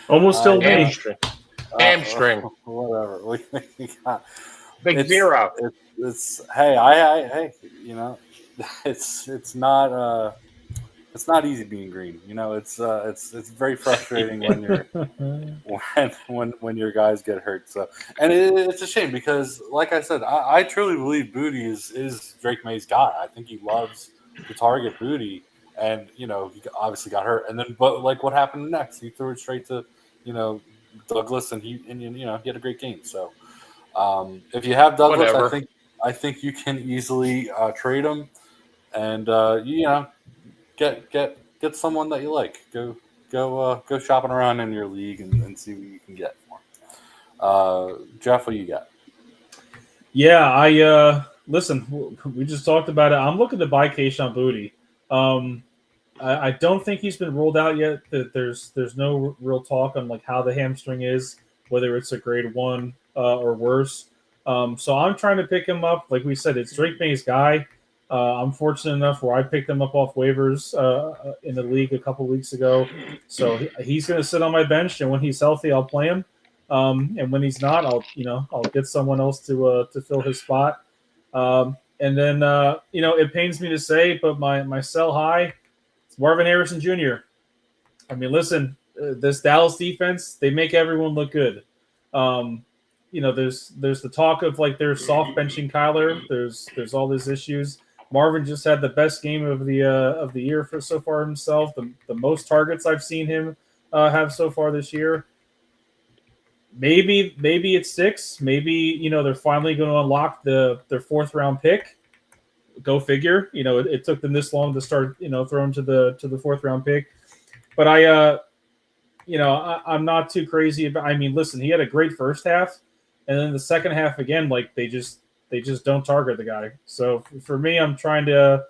Almost killed me. Hamstring. Whatever. We got Big zero. It's hey, you know, it's not easy being green. You know, it's very frustrating when you're when your guys get hurt. So, and it's a shame because, like I said, I truly believe Booty is Drake May's guy. I think he loves to target Booty, and you know, he obviously got hurt. And then, but like, what happened next? He threw it straight to Douglas, and he had a great game. So, if you have Douglas, Whatever. I think you can easily trade him, and get someone that you like. Go shopping around in your league and see what you can get for him. Jeff, what you got? Yeah, I listen. We just talked about it. I'm looking to buy Keyshawn Booty. I don't think he's been ruled out yet. That there's no real talk on like how the hamstring is, whether it's a grade 1 or worse. So I'm trying to pick him up. Like we said, it's Drake May's guy. I'm fortunate enough where I picked him up off waivers in the league a couple weeks ago. So he's going to sit on my bench, and when he's healthy, I'll play him. And when he's not, I'll get someone else to fill his spot. And then it pains me to say, but my sell high, it's Marvin Harrison Jr. I mean, listen, this Dallas defense, they make everyone look good. There's the talk of like they're soft benching Kyler. There's all these issues. Marvin just had the best game of the year so far himself. The most targets I've seen him have so far this year. Maybe it sticks. Maybe they're finally going to unlock their 4th round pick. Go figure. It took them this long to start throwing to the 4th round pick. But I'm not too crazy about. I mean, listen, he had a great first half, and then the second half again, like they just don't target the guy. So for me, I'm trying to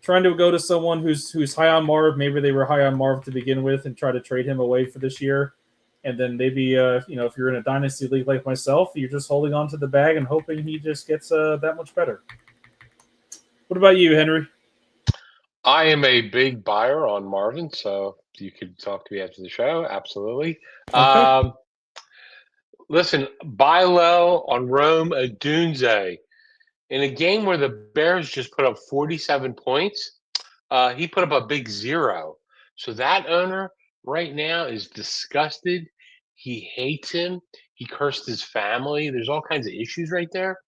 go to someone who's high on Marv. Maybe they were high on Marv to begin with, and try to trade him away for this year. And then maybe if you're in a dynasty league like myself, you're just holding on to the bag and hoping he just gets that much better. What about you, Henry? I am a big buyer on Marvin, so you could talk to me after the show. Absolutely. Okay. Listen, buy low on Rome Odunze. In a game where the Bears just put up 47 points, he put up a big 0. So that owner right now is disgusted. He hates him. He cursed his family. There's all kinds of issues right there.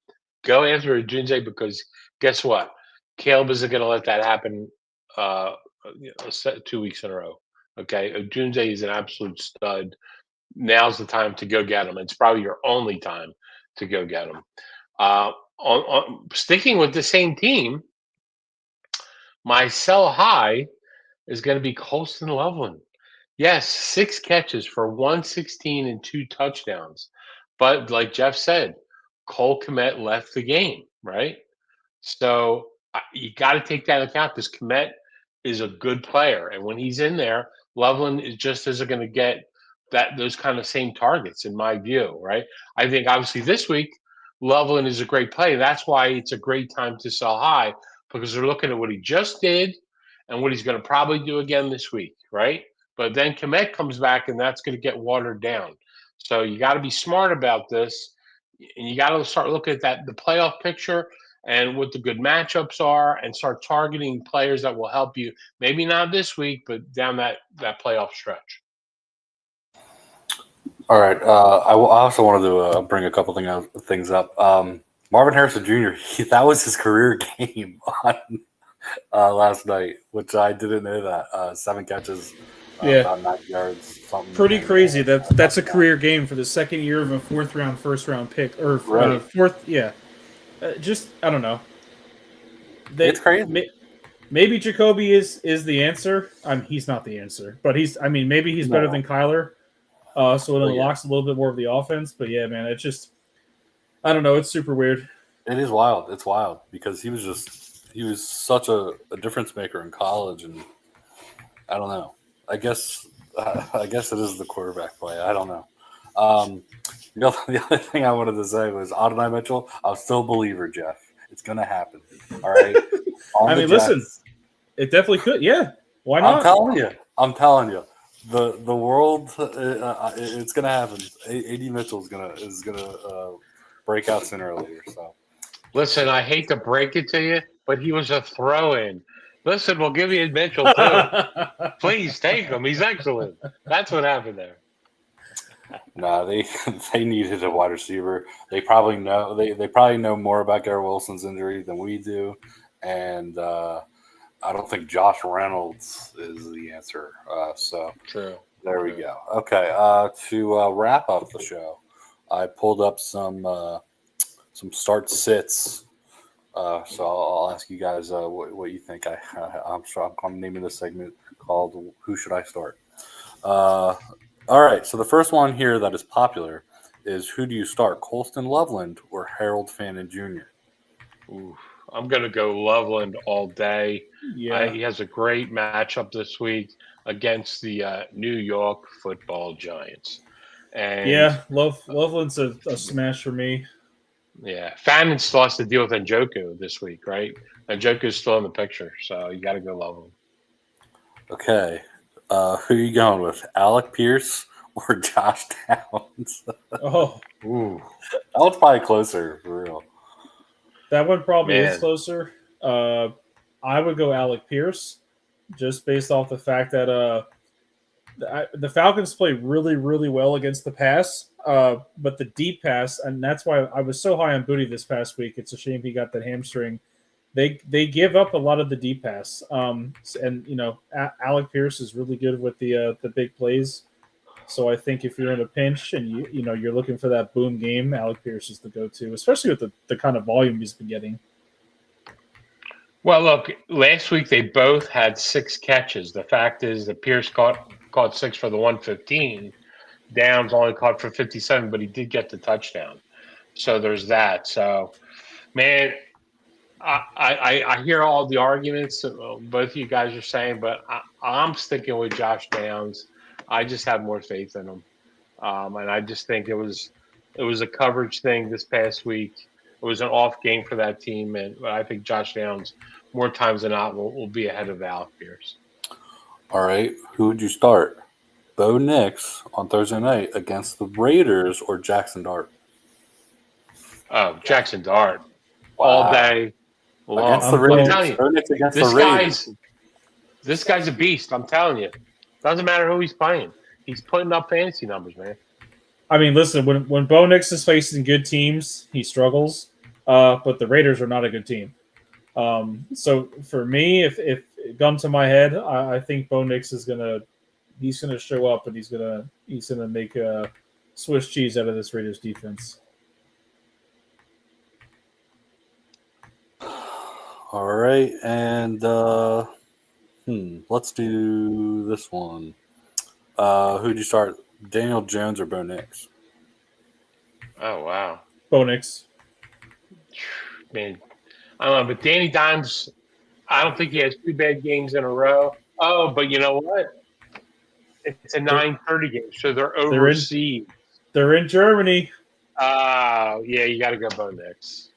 Go after Odunze because guess what? Caleb isn't going to let that happen 2 weeks in a row. Okay, Odunze is an absolute stud. Now's the time to go get him. It's probably your only time to go get him. Sticking with the same team, my sell high is going to be Colston Loveland. Yes, 6 catches for 116 and 2 touchdowns. But like Jeff said, Cole Kmet left the game, right? So you got to take that into account because Kmet is a good player. And when he's in there, Loveland isn't going to get those kind of same targets in my view, right? I think obviously this week, Loveland is a great play. That's why it's a great time to sell high because they're looking at what he just did and what he's going to probably do again this week, right? But then Komet comes back, and that's going to get watered down. So you got to be smart about this, and you got to start looking at the playoff picture and what the good matchups are, and start targeting players that will help you. Maybe not this week, but down that playoff stretch. All right. I also wanted to bring a couple things up. Marvin Harrison Jr. That was his career game on last night, which I didn't know that. 7 catches, about 9 yards, something. Pretty crazy. That's a career game for the second year of a 4th round, 1st round pick, or Right. 4th. Yeah, just I don't know. It's crazy. Maybe Jacoby is the answer. He's not the answer, but maybe he's better than Kyler. So it unlocks a little bit more of the offense. But yeah, man, it's just I don't know. It's super weird. It is wild. It's wild because he was such a difference maker in college, and I don't know. I guess it is the quarterback play. I don't know. The other thing I wanted to say was Adonai Mitchell. I'm still a believer, Jeff. It's gonna happen. All right. Listen, it definitely could. Yeah, why not? I'm telling you. The world, it's gonna happen. AD Mitchell is gonna break out sooner or later. So, listen, I hate to break it to you, but he was a throw-in. Listen, we'll give you Mitchell too. Please take him. He's excellent. That's what happened there. No, they needed a wide receiver. They probably know they probably know more about Garrett Wilson's injury than we do, and I don't think Josh Reynolds is the answer. So True. There we go. Okay, to wrap up the show, I pulled up some start sits. So I'll ask you guys what you think. I'm naming this segment called "Who Should I Start?" All right. So the first one here that is popular is who do you start, Colston Loveland or Harold Fannin Jr.? Ooh, I'm going to go Loveland all day. Yeah, he has a great matchup this week against the New York Football Giants. And yeah, Loveland's a smash for me. Yeah, Fannin still has to deal with Njoku this week, right? Njoku's still in the picture, so you got to go Loveland. Okay. Who are you going with, Alec Pierce or Josh Downs? Ooh. That one's probably closer, for real. That one probably is closer. I would go Alec Pierce, just based off the fact that the Falcons play really, really well against the pass, but the deep pass, and that's why I was so high on Booty this past week. It's a shame he got that hamstring. They give up a lot of the deep pass, and Alec Pierce is really good with the big plays. So I think if you're in a pinch and you're looking for that boom game, Alec Pierce is the go-to, especially with the kind of volume he's been getting. Well, look, last week they both had 6 catches. The fact is that Pierce caught 6 for the 115. Downs only caught for 57, but he did get the touchdown. So there's that. So, man, I hear all the arguments both of you guys are saying, but I'm sticking with Josh Downs. I just have more faith in him, and I just think it was a coverage thing this past week. It was an off game for that team, and I think Josh Downs more times than not will be ahead of Alec Pierce. All right, who would you start, Bo Nix on Thursday night against the Raiders or Jackson Dart? Oh, Jackson Dart all day. Against the Raiders. Bo Nix against the Raiders. This guy's a beast. I'm telling you. Doesn't matter who he's playing. He's putting up fantasy numbers, man. I mean, listen, when Bo Nix is facing good teams, he struggles. But the Raiders are not a good team. So for me, if gun to my head, I think Bo Nix is gonna show up and he's gonna make a Swiss cheese out of this Raiders defense. All right, and let's do this one. Who'd you start, Daniel Jones or Bo Nix? Oh, wow. Bo Nix. Man, I don't know, but Danny Dimes, I don't think he has 2 bad games in a row. Oh, but you know what? It's a 9:30 game, so they're overseas. They're in Germany. Yeah, you got to go Bo Nix.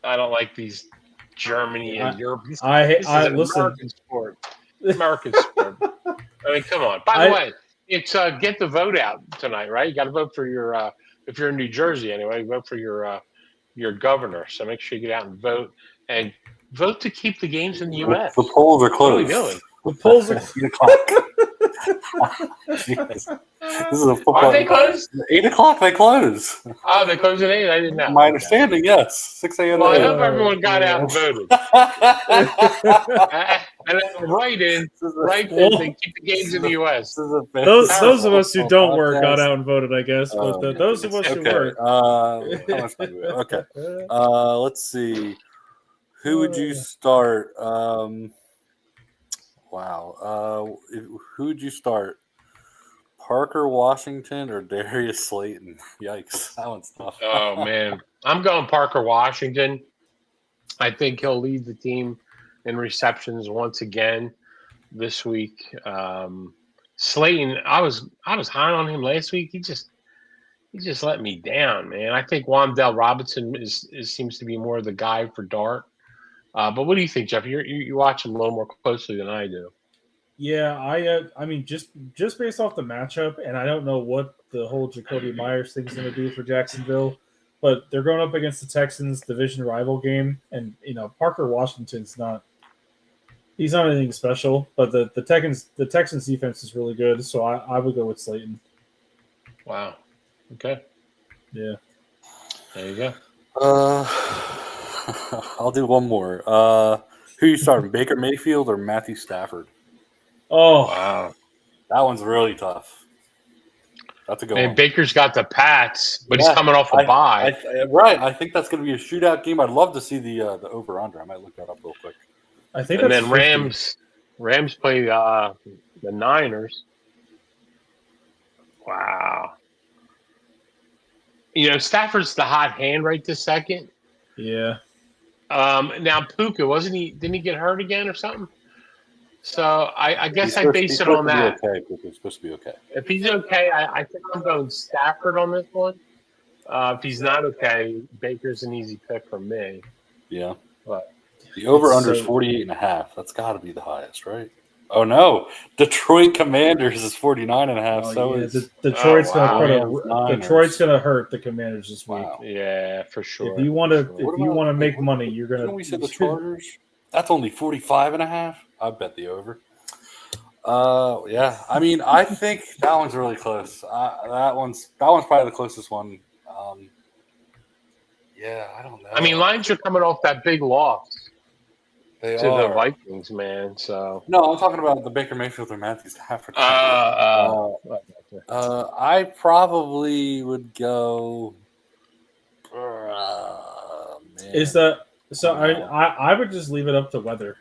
I don't like these Germany and Europe. This is an listen. American sport. American sport. I mean, come on. By the way, it's get the vote out tonight, right? You got to vote for your if you're in New Jersey anyway, vote for your governor. So make sure you get out and vote to keep the games in the U.S. The polls are What are we closed. doing? The polls are 8 o'clock. Jesus. This is a football. Are they closed? 8 o'clock, they close. Oh, they closed at 8? I didn't know. My Okay. understanding, yes. 6 a.m. Well, I to 8. hope everyone got out and voted. And then write in to keep the games in the U.S. those of us who don't work got out and voted, I guess. But Oh, those of us who okay. work. How much time do we have? Okay. Let's see. Who would you start? Wow. Who would you start? Parker Washington or Darius Slayton? Yikes. That one's tough. Oh, man. I'm going Parker Washington. I think he'll lead the team in receptions once again this week. Slayton, I was high on him last week. He just let me down, man. I think Wan'Dale Robinson seems to be more of the guy for Dart. But what do you think, Jeff? You watch him a little more closely than I do. Yeah, I mean, just based off the matchup, and I don't know what the whole Jacoby Myers thing is going to do for Jacksonville, but they're going up against the Texans' division rival game, and Parker Washington's he's not anything special, but the Texans defense is really good, so I would go with Slayton. Wow. Okay. Yeah. There you go. I'll do one more. Who you starting, Baker Mayfield or Matthew Stafford? Oh, wow. That one's really tough. That's a good one. Baker's got the Pats, but he's coming off a bye. Right. I think that's going to be a shootout game. I'd love to see the over-under. I might look that up real quick. I think and that's then 50. Rams play the Niners. Wow. Stafford's the hot hand right this second. Yeah. Now Puka, didn't he get hurt again or something? So I guess I base it on that. Okay, Puka's supposed to be okay. If he's okay, I think I'm going Stafford on this one. If he's not okay, Baker's an easy pick for me. Yeah. But the over-under is 48.5. That's got to be the highest, right? Oh, no. Detroit Commanders is 49.5. Detroit's going to hurt the Commanders this week. Wow. Yeah, for sure. If you want to make money, you're going to. Didn't we say the Chargers? That's only 45.5. I bet the over. Yeah. I mean, I think that one's really close. That one's probably the closest one. Yeah, I don't know. I mean, Lions are coming off that big loss to the Vikings, man. So no, I'm talking about the Baker Mayfield or Matthew Stafford. I probably would go. Man. Is that so? I would just leave it up to weather.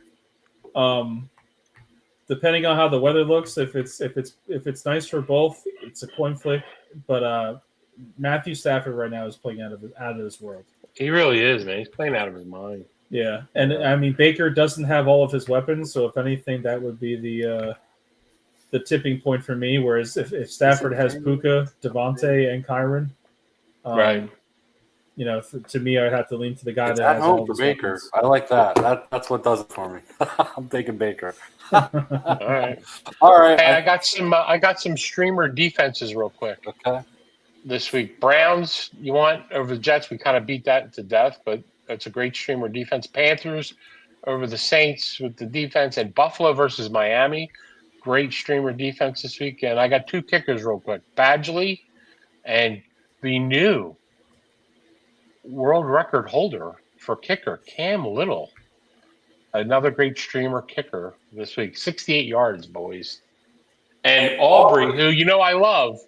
Depending on how the weather looks, if it's nice for both, it's a coin flip. But Matthew Stafford right now is playing out of this world. He really is, man. He's playing out of his mind. Yeah, and I mean Baker doesn't have all of his weapons, so if anything, that would be the tipping point for me. Whereas if Stafford has Puka, Devontae, and Kyron, right. To me, I'd have to lean to the guy it's that at has home all for his Baker. weapons. I like that. That's what does it for me. I'm taking Baker. All right. Hey, I got some streamer defenses real quick. Okay. This week, Browns. You want over the Jets? We kind of beat that to death, but it's a great streamer defense. Panthers over the Saints with the defense, and Buffalo versus Miami. Great streamer defense this week. And I got two kickers real quick: Badgley and the new world record holder for kicker, Cam Little. Another great streamer kicker this week. 68 yards, boys. And Aubrey, who I love,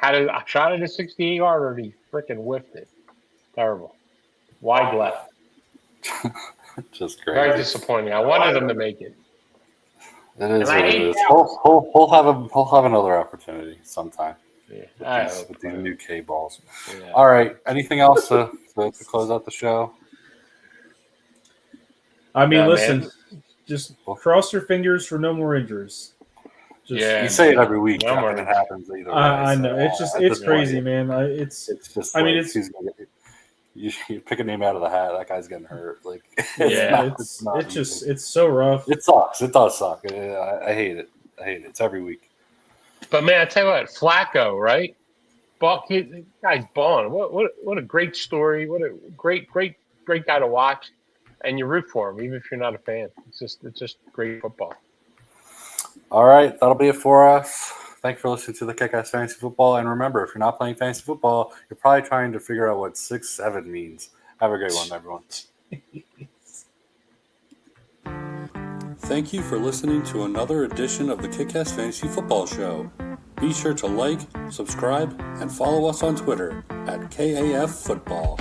had a shot at a 68-yarder and he freaking whiffed it. Terrible. Wide left. Just great. Very disappointing. I wanted him to make it. It is what it is. He'll have another opportunity sometime. Yeah, with these new K balls. Yeah. All right. Anything else to close out the show? I mean, listen, man. Just cross your fingers for no more injuries. You say it every week, and it happens either way. I know. It's crazy, man. It's just. I mean, you pick a name out of the hat. That guy's getting hurt. It's so rough. It sucks. It does suck. I hate it. hate it. It's every week. But man, I tell you what, Flacco, right? Guy's balling. What a great story. What a great guy to watch. And you root for him, even if you're not a fan. It's just great football. All right, that'll be it for us. Thanks for listening to the Kick-Ass Fantasy Football. And remember, if you're not playing fantasy football, you're probably trying to figure out what 6-7 means. Have a great one, everyone. Thank you for listening to another edition of the Kick-Ass Fantasy Football Show. Be sure to like, subscribe, and follow us on Twitter at KAF Football.